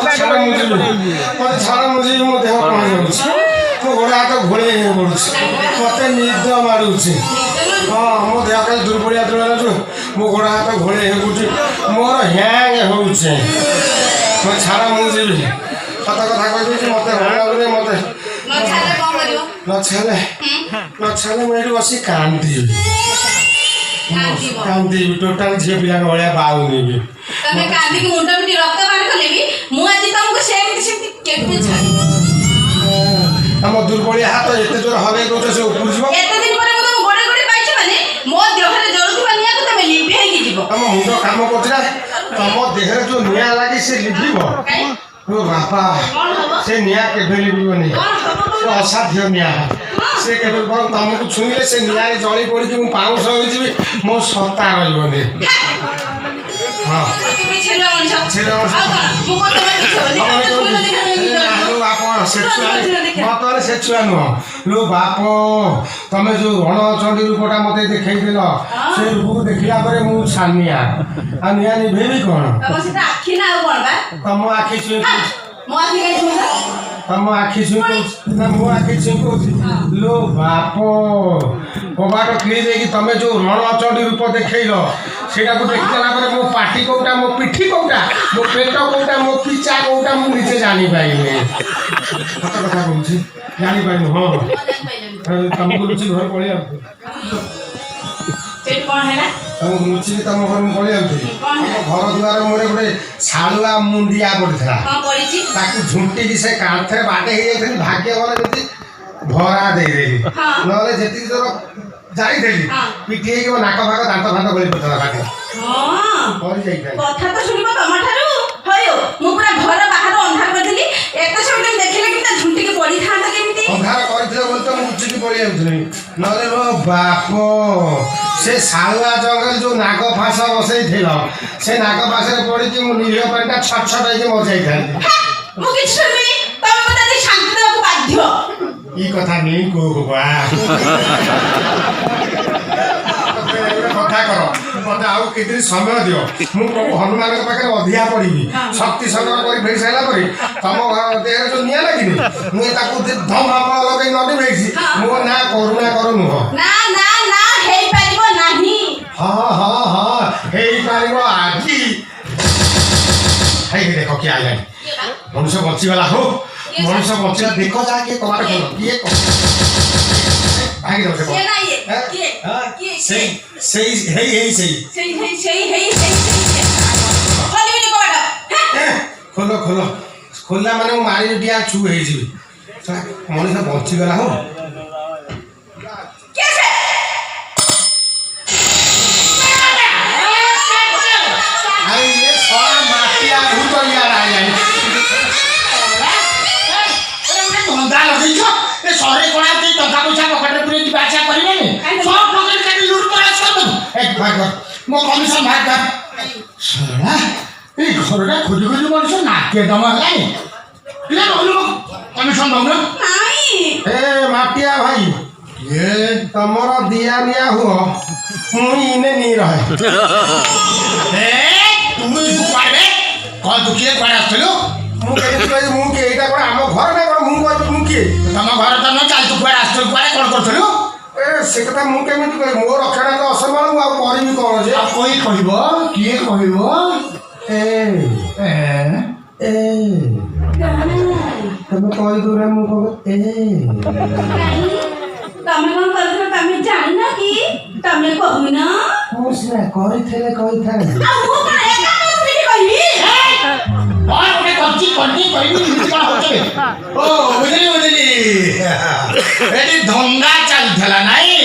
ଛାଡ଼ ମୁଝି ମୋ ଦେହ କ'ଣ ଯାଉଛି ମୋ ଗୋଡ଼ ହାତ ଘୋଳେଇ ହେଇ ପଡ଼ୁଛି ମୋତେ ନିଦ ମାରୁଛି ହଁ ମୋ ଦେହ କାଲି ଦୁର୍ବଳିଆ ତୁଳନାରୁ ମୋ ଗୋଡ଼ ହାତ ଘୋଳେଇ ହେଇ ପଡ଼ୁଛି ମୋର ହ୍ୟାଙ୍ଗ ହେଉଛି ମୋ ଛାଡ଼ ମୁଁ ଯିବି ସତ କଥା କହିଦେଉଛି ମୋତେ ଭଲ ଲାଗୁନି ମୋତେ ନଛାଲେ ମୁଁ ଏଠି ବସି କାନ୍ଦିବି କାନ୍ଦିବି ଟୋଟାଲ ଝିଅ ପିଲାଙ୍କ ଭଳିଆ ପାଉନି ବି ତମେ କାନ୍ଦିକି ମୁଣ୍ଡ ପିଟି ରକ୍ତ ବାହାର କଲେ ବି ମୁଁ ଆଜି ତମକୁ ସେମିତି କେବେ ଛାଡ଼ିବି ଆମ ଦୁର୍ବଳିଆ ହାତ ଏତେ ଜୋର ହଲେଇ ଦଉଛ ସେ ଉପରୁ ଯିବ ଏତେ ଦିନ ପରେ ମୁଁ ତମକୁ ଗୋଡ଼େ ଗୋଡ଼େ ପାଇଛି ମାନେ ମୋ ଦେହରେ ଜଳୁଥିବା ନିଆଁକୁ ତମେ ଲିଭେଇକି ଯିବ ତମ ମୁଣ୍ଡ କାମ କରୁଥିଲା ତମ ଦେହରେ ଯୋଉ ନିଆଁ ଲାଗି ସେ ଲିଭିବ ଓ ବାପା ସେ ନିଆଁ କେବେ ଲିଭିବନି ସେ ଅସାଧ୍ୟ ନିଆଁ ସେ କେବେ ତମକୁ ଛୁଇଁଲେ ସେ ନିଆଁରେ ଜଳି ପଡ଼ିକି ମୁଁ ପାଉଁଶ ହୋଇଯିବି ମୋ ସତ୍ତା ରହିବନି ହଁ ସେ ଛୁଆ ନୁହଁ ଲୋ ବାପ ତମେ ଯୋଉ ରଣଚଣ୍ଡୀ ରୂପଟା ମତେ ଦେଖେଇଥିଲ ସେ ରୂପକୁ ଦେଖିଲା ପରେ ମୁଁ ଛାନିଆ ଆଉ ନିଆଁ ନିଭେଇବି କ'ଣ ତମ ଆଖି ଛୁଇଁ ତମ ଆଖି ଛୁଇଁ ନା ମୋ ଆଖି ଛୁଇଁ କହୁଛି ଲୋ ବାପ କବାଟ କିଣି ଦେଇକି ତମେ ଯୋଉ ରଣଚଣ୍ଡୀ ରୂପ ଦେଖେଇଲ ସେଇଟାକୁ ଦେଖିଦେଲା ପରେ ମୋ ପାଟି କୋଉଟା ମୋ ପିଠି କୋଉଟା ମୋ ପେଟ କୋଉଟା ମୋ ପିଚା କୋଉଟା ମୁଁ ନିଜେ ଜାଣିପାରିନି ସତ କଥା କହୁଛି ଜାଣିପାରିନି ହଁ ତମକୁ ଲୁଚି ଘର ପଳେଇ ଆସୁଛି ତମକୁ ଲୁଚିକି ତମ ଘରକୁ ପଳେଇ ଆସୁଥିଲି ଘର ଦୁଆର ମୋର ଗୋଟେ ଶାଳୁଆ ମୁଣ୍ଡିଆ ପଡ଼ିଥିଲା ତାକୁ ଝୁଣ୍ଟିକି ସେ କାନ୍ଥରେ ବାଟେ ହେଇଯାଇଥିଲି ଭାଗ୍ୟ ଭଲ ଯଦି ଭରା ଦେଇଦେଲି ନହେଲେ ଯେତିକି ତୋର ଯାଇଥିଲି ପିଠି ହେଇକି ମୋ ନାକ ଭାଗ ଦାନ୍ତ ଫାନ୍ତ ଗଳି ପଡ଼ିଥିଲା ବାଟେ କଥା ତ ଶୁଣିବ ତମଠାରୁ ହଉ ମୁଁ ପୁରା ଘର ବାହାର ଅନ୍ଧାର କରିଥିଲି ଏତେ ସମୟ ଦେଖିଲେ କେମିତି ଝୁଣ୍ଟିକି ପଡ଼ିଥାନ୍ତା କେମିତି ଅନ୍ଧାର କରିଥିଲେ ବୋଲି ତ ମୁଁ ଉଠିକି ପଳେଇ ଯାଉଥିଲି ନହେଲେ ମୋ ବାପ ସେ ଶାଳୁଆ ଜଙ୍ଗଲ ଯୋଉ ନାଗ ଫାସ ବସେଇଥିଲ ସେ ନାଗ ଫାସରେ ପଡ଼ିକି ମୁଁ ନିରୀହ ପାଣିଟା ଛଟ ଛଟ ହେଇକି ମଜାଇଥାନ୍ତି ମୁଁ କିଛି ଶୁଣିବିନି ତମେ ମତେ ଆଜି ଶାନ୍ତି ଦେବାକୁ ବାଧ୍ୟ ଇ କଥା ନେଇ କୋବା କଥା କର ମତେ ଆଉ କିଛି ସମୟ ଦିଅ ମୁଁ ହନୁମାନଙ୍କ ପାଖରେ ଅଧିକା ପଡ଼ିବି ଶକ୍ତି ସଂଗ୍ରହ କରି ଫେରି ସାରିଲା ପରେ ତମ ଦେହରେ ଯୋଉ ନିଆଁ ଲାଗିନି ମୁଁ ତାକୁ ଧମାଫଳ ଲଗେଇ ନ ନେଇଛି ମୋ ନାଁ କରୁଣା କର ନୁହଁ ହେଇପାରିବ ନାହିଁ ହଁ ହେଇପାରିବ ଆଜି ହେଇ ଦେଖ କିଏ ଆଇଲାଣି ମଣିଷ ବଞ୍ଚିଗଲା ହଉ ମଣିଷ ବଞ୍ଚିଲା ଦେଖ ଯାହା କିଏ କବାଟ କର କିଏ ଭାଙ୍ଗି ଦବ ଖୋଲ ଖୋଲିଲା ମାନେ ମୁଁ ମାରି ଟିଆ ଛୁ ହେଇଯିବି ମଣିଷ ବଞ୍ଚିଗଲା ହଉ ମୋ କମିଶନ ଭାଗ ଶଳା ଏଇ ଘରଟା ଖୋଜି ଖୋଜି ମଣିଷ ନାକେ ଦମ ହେଲାଣି ପିଲା ରହିଲୁ କମିଶନ ଦଉନ ଏ ମାଟିଆ ଭାଇ ଏ ତମର ଦିଆ ନିଆ ହୁଅ ମୁଁ ଇନେ ନି ରହେ ତୁ କୁଆଡ଼େ କଣ ତୁ କିଏ କୁଆଡ଼େ ଆସିଥିଲୁ ମୁଁ କେମିତି କହିବି ମୁଁ କିଏ ଏଇଟା କ'ଣ ଆମ ଘର ନା କ'ଣ ମୁଁ କହିବି ମୁଁ କିଏ ତମ ଘର ତ ନୁହଁ ଚାଲ ତୁ କୁଆଡ଼େ ଆସିଥିଲୁ କୁଆଡ଼େ କ'ଣ କରୁଥିଲୁ ସେ କଥା ମୁଁ କେମିତି କହିବି ମୋ ରକ୍ଷଣା ତ ଅସମ୍ଭାଳ ମୁଁ ଆଉ କରିବି କ'ଣ ଯେ ଆଉ କହିବ କିଏ କହିବ ତମେ କହିଦଉ ମୁଁ କହ ତମେ କଣ କରୁଥିଲ ତମେ ଜାଣିନ କି ତମେ କହୁନ ମୁଁ ସିନା କରିଥିଲେ କହିଥାନ୍ତି ଧନ୍ଦା ଚାଲିଥିଲା ନାଇଁ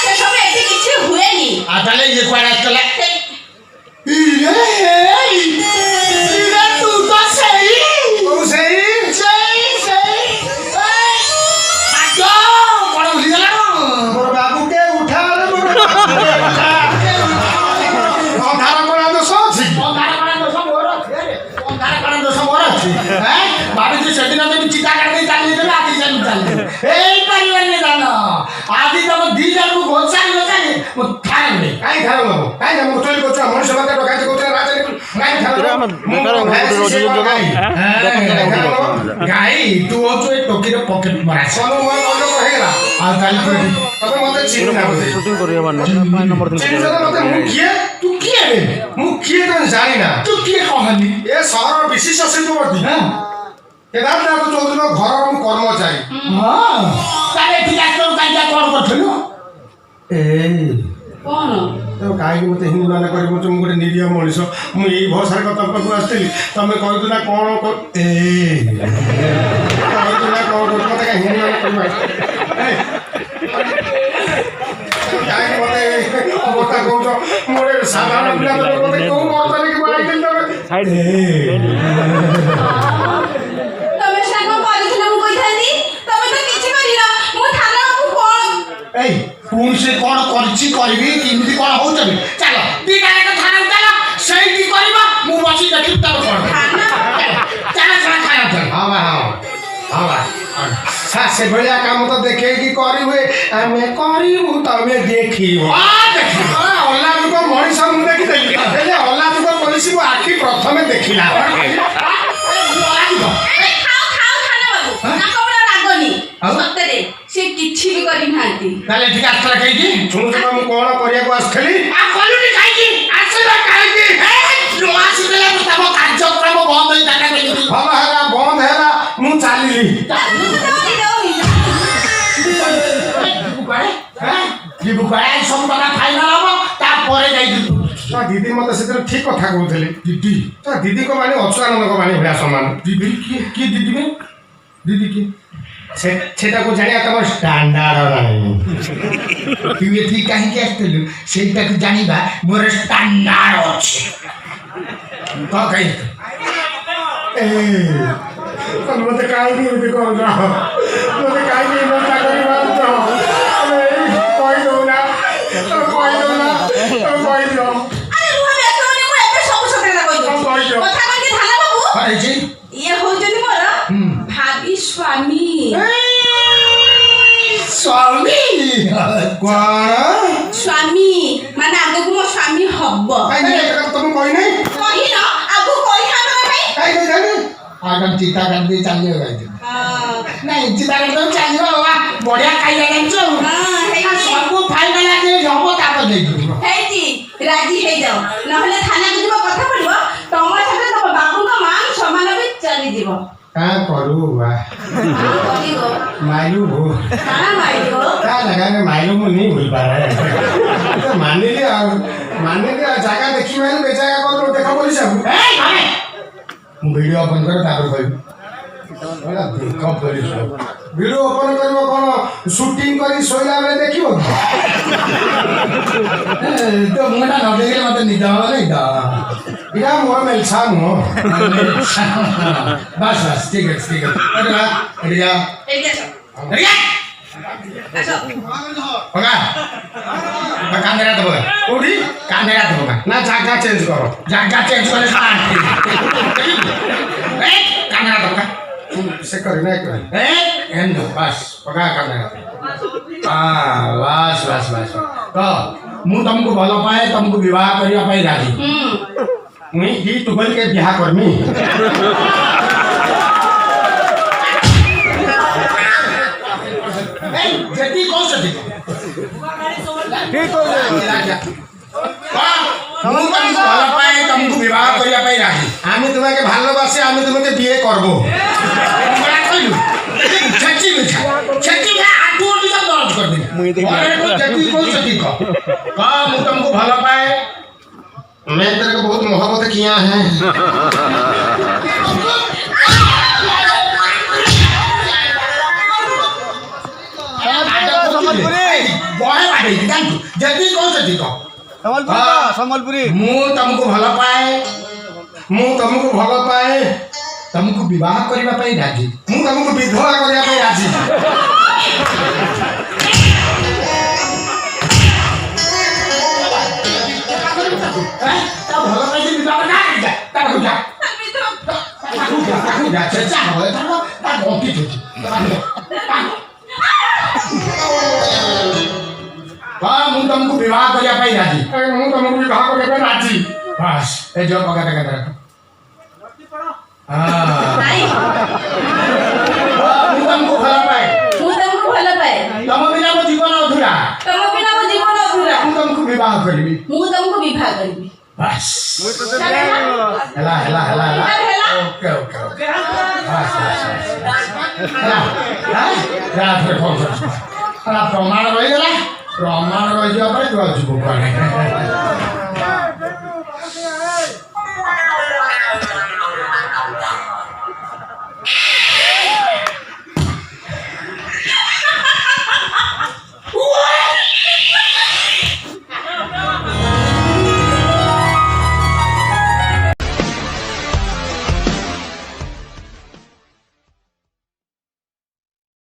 ସେସବୁ ଏଠି କିଛି ହୁଏନି ଆଉ ତାହେଲେ ଇଏ କୁଆଡ଼େ ଆସିଥିଲା ଭାବିଛୁ ସେଦିନ ଯଦି ଚିତା କାଟି ଚାଲିଥିଲେ ଆଜି ଚାଲି ହେଇପାରିବନି ଦାନ ଆଜି ତମ ଦି ଜଣକୁ ଘୋଷାରି ମୁଁ ଖାଇବି କାହିଁ ଖାଇବ କାହିଁ ମୁଁ ଚୋରି କରୁଛ ମଣିଷ ମତେ ଡକାଇତି କରୁଛ ରାଜନୀତି କାହିଁ ଖାଇବ ଗାଈ ତୁ ହଉଛୁ ଏ ଟୋକିର ପକେଟ ମରା ସନୁ ମୋର ଗଣ୍ଡ ହେଇଗଲା ଆଉ ତାହେଲେ ତୁ ଏଠି ତମେ ମତେ ଚିହ୍ନି ନା ବୋଧେ শুটিং করিয়া মানে ଚିହ୍ନିଛ ନା ମତେ ମୁଁ କିଏ ତୁ କିଏ ବେ ମୁଁ କିଏ ତମେ ଜାଣିନା ତୁ କିଏ କହନି ଏ ସହରର ବିଶିଷ୍ଟ ଶିଳ୍ପପତି ହଁ କେଦାରନାଥ ଚୌଧୁରୀଙ୍କ ଘରର ମୁଁ କର୍ମଚାରୀ ହଁ ତାହେଲେ ଏଠି ଆସିଲୁ କାହିଁକି କଣ କରୁଥିଲୁ କଣ ତେଣୁ କାହିଁକି ମୋତେ ହିନ୍ଦୁ ମାନେ କରି ମୁଁ ଗୋଟେ ନିରୀହ ମଣିଷ ମୁଁ ଏଇ ଭରସାରେ ତମ ପାଖକୁ ଆସିଥିଲି ତମେ କହିଥିଲ ନା କ'ଣ କହିଥିଲ ନା କ'ଣ କରୁଛ ମୋତେ କାହିଁ ହିନ୍ଦୁ ମାନେ କରିବା କାହିଁକି ମୋତେ ଅବସ୍ଥା କହୁଛ ମୁଁ ଗୋଟେ ସାଧାରଣ ପିଲା ତମେ ମୋତେ କେଉଁ ଅବସ୍ଥାରେ କି ବାହାଇଥିଲି ତମେ সাইড ତମେ ସିନା କଣ କରିଥିଲ ମୁଁ କହିଥାନ୍ତି ତମେ ତ କିଛି କରିନ ମୁଁ ଥାନାକୁ କଣ ଏଇ ପୁଣି ସେ କଣ କରିଛି କରିବି କେମିତି କଣ ହଉଛନ୍ତି ଚାଲ ଦିଟା ଯାକ ଥାନାକୁ ଚାଲ ସେଇଠି କରିବ ମୁଁ ବସି ଦେଖିବି ତମେ କଣ ଚାଲ ଚାଲ ଖାଇବା ଚାଲ ହଁ ବା ହଁ ବା ସେଭଳିଆ କାମ ତ ଦେଖେଇକି କରିହୁଏ ଆମେ କରିବୁ ତମେ ଦେଖିବ ଦେଖିବ ଅଲା ଯୁଗ ମଣିଷ ମୁଁ ଦେଖିଦେଲି ହେଲେ ଅଲା ଯୁଗ ପୋଲିସ ମୋ ଆଖି ପ୍ରଥମେ ଦେଖିଲା ସତରେ ସେ କିଛି ବି କରିନାହାନ୍ତି ତାହେଲେ ଏଠିକି ଆସିଥିଲା କାହିଁକି ଶୁଣୁଛ ମୁଁ କ'ଣ କରିବାକୁ ଆସିଥିଲି କଲୁନି କାହିଁକି ଆସିଲା କାହିଁକି ନ ଆସିଥିଲେ ତମ କାର୍ଯ୍ୟକ୍ରମ ବନ୍ଦ ହେଇଥାନ୍ତା କେମିତି ଭଲ ହେଲା ବନ୍ଦ ହେଲା ମୁଁ ଚାଲିଲି ଯିବୁ କୁଆଡ଼େ ସବୁ କଥା ଫାଇନାଲ ହବ ତାପରେ ଯାଇକି ତା ଦିଦି ମତେ ସେଥିରେ ଠିକ କଥା କହୁଥିଲେ ଦିଦି ତା ଦିଦିଙ୍କ ବାଣୀ ଅଚ୍ୟୁତାନନ୍ଦଙ୍କ ବାଣୀ ଭଳିଆ ସମାନ ଦିଦି କିଏ ଦିଦି ବେ ଦିଦି କିଏ ସେଟାକୁ ଜାଣିବା ତମ ଷ୍ଟାଣ୍ଡାର୍ଡ ନାହିଁ ତୁ ଏଠି କାହିଁକି ଆସିଥିଲୁ ସେଇଟାକୁ ଜାଣିବା ମୋର ଷ୍ଟାଣ୍ଡାର୍ଡ ଅଛି କଣ କାହିଁକି ତମେ ମତେ କାହିଁକି ଏମିତି କରୁଛ ମତେ କାହିଁକି ଏମିତି ଚାକରି ମାରୁଛ କହିଦଉନା କହିଦଉନା କହିଦିଅ ହେଇଛି ଇଏ ହଉଛନ୍ତି ମୋର ଭାବି ସ୍ୱାମୀ ସ୍ୱାମୀ କଣ ସ୍ୱାମୀ ମାନେ ଆଗକୁ ମୋ ସ୍ୱାମୀ ହବ ତମକୁ କହିନାହିଁ କହିନ ଆଗକୁ କହିଥାନ୍ତ ଭାଇ କାହିଁକି ଜାଣି ଆଗମ ଚିତା କାଟି ଚାଲିବ ଗାଇଛି ନାଇଁ ଚିତା କାଟି ଚାଲିବ ବଢିଆ ଖାଇବା ଜାଣିଛୁ ସବୁ ଫାଇନାଲ ଆଜି ହବ ତାପରେ ଦେଇଯିବୁ ହେଇଛି ରାଜି ହେଇଯାଅ ନହେଲେ ଥାନାକୁ ଯିବ କଥା ପଡିବ ତମ ସାথে ତମ ବାବୁଙ୍କ ମାନ ସମାନ ବି ଚାଲିଯିବ କାଁ କରୁ କରିବ ମାଇଲୁ କାଣା ମାରିବ ତା ଜାଗାରେ ମାଇଲୁ ମୁଁ ନି ଭୁଲ ପାରେ ମାନିଲି ଆଉ ଜାଗା ଦେଖି ମାଇଲୁ ବେଜାଗା କରୁ ଦେଖ ବୋଲି ସବୁ ମୁଁ ଭିଡ଼ିଓ ଓପନ୍ କରେ ତାପରେ କହିବି ଦେଖ ବୋଲି ଭିଡ଼ିଓ ଓପନ୍ କରିବ କ'ଣ ସୁଟିଂ କରି ଶୋଇଲା ବେଳେ ଦେଖିବ ତ ମୁହଁଟା ନ ଦେଖିଲେ ମତେ ନିଦ ହବ ନିଦ ଏଇଟା ମୋର ମେଲଛା ନୁହଁ ବାସ୍ ବାସ୍ ଠିକ ଅଛି ଠିକ ଅଛି ଏଠି ଯା ଏଇଠି ଆସ ପକା କାନ୍ଦେରା ଦେବ କୋଉଠି କାନ୍ଦେରା ଦେବ ନା ଜାଗା ଚେଞ୍ଜ କର ଜାଗା ଚେଞ୍ଜ କଲେ କାନ୍ଦେରା ଦେବ ସେ କରି ନାଇଁ କରି ଏମିତି ବାସ୍ ପକା କାନ୍ଦେରା ବାସ୍ ବାସ୍ ବାସ୍ ତ ମୁଁ ତମକୁ ଭଲ ପାଏ ତମକୁ ବିବାହ କରିବା ପାଇଁ ରାଜି ମୁଇଁ ଇ ଟୁବଲ के बिहा करमी ଯେତିକି କହୁଛନ୍ତି ঠিক হয়ে ମୁଁ ତମକୁ ଭଲ ପାଏ ତମକୁ ବିବାହ କରିବା ପାଇଁ ରାଜି আমি তোমাকে ভালোবাসি আমি তোমাকে বিয়ে করব କହିଲୁ ଛେଚି ମିଠା ଛେଚି ଆଠୁ ଅଧିକ ଦରଜ କରିଦେବି ଯେତିକି କହୁଛ ଠିକ ମୁଁ ତମକୁ ଭଲ ପାଏ मैं तेरे को बहुत मोहब्बत किया है ଯେତିକି କହୁଛ ଠିକ সম্বলপুরি ମୁଁ ତମକୁ ଭଲ ପାଏ ମୁଁ ତମକୁ ଭଲ ପାଏ ତମକୁ ବିବାହ କରିବା ପାଇଁ ରାଜି ମୁଁ ତମକୁ ବିଧବା କରିବା ପାଇଁ ରାଜି ଭଲ ପାଇକି ବିବାହ ତାକୁ ଯା ଛେଚା ହବ ତା ଗଣ୍ଠି ଛୁଟି ମୁଁ ତମକୁ ବିବାହ କରିବା ପାଇଁ ରାଜି ମୁଁ ତମକୁ ବିବାହ କରିବା ପାଇଁ ରାଜି ବାସ୍ ଏ ଯୋଉ ପକା ଦେଖା ନାଇଁ ମୁଁ ତମକୁ ଭଲ ପାଏ ମୁଁ ତମକୁ ଭଲ ପାଏ ତମ ବିନା ମୋ ଜୀବନ ଅଧୁରା ତମ ବିନା ମୋ ଜୀବନ ଅଧୁରା ମୁଁ ତମକୁ ବିବାହ କରିବି ମୁଁ ତମକୁ ବିବାହ କରିବି ବାସ୍ ମୁଇଁ ତତେ ବିହା କରିବ ହେଲା ହେଲା ହେଲା ହେଲା ହେଲା ଓକେ ଓକେ ଓକେ ବାସ୍ ବାସ୍ ହେଲା ରାତରେ ଫୋନ କରୁଛୁ ହେଲା ପ୍ରମାଣ ରହିଗଲା ପ୍ରମାଣ ରହିଯିବା ପରେ ତୁ ଯିବୁ କୁଆଡ଼େ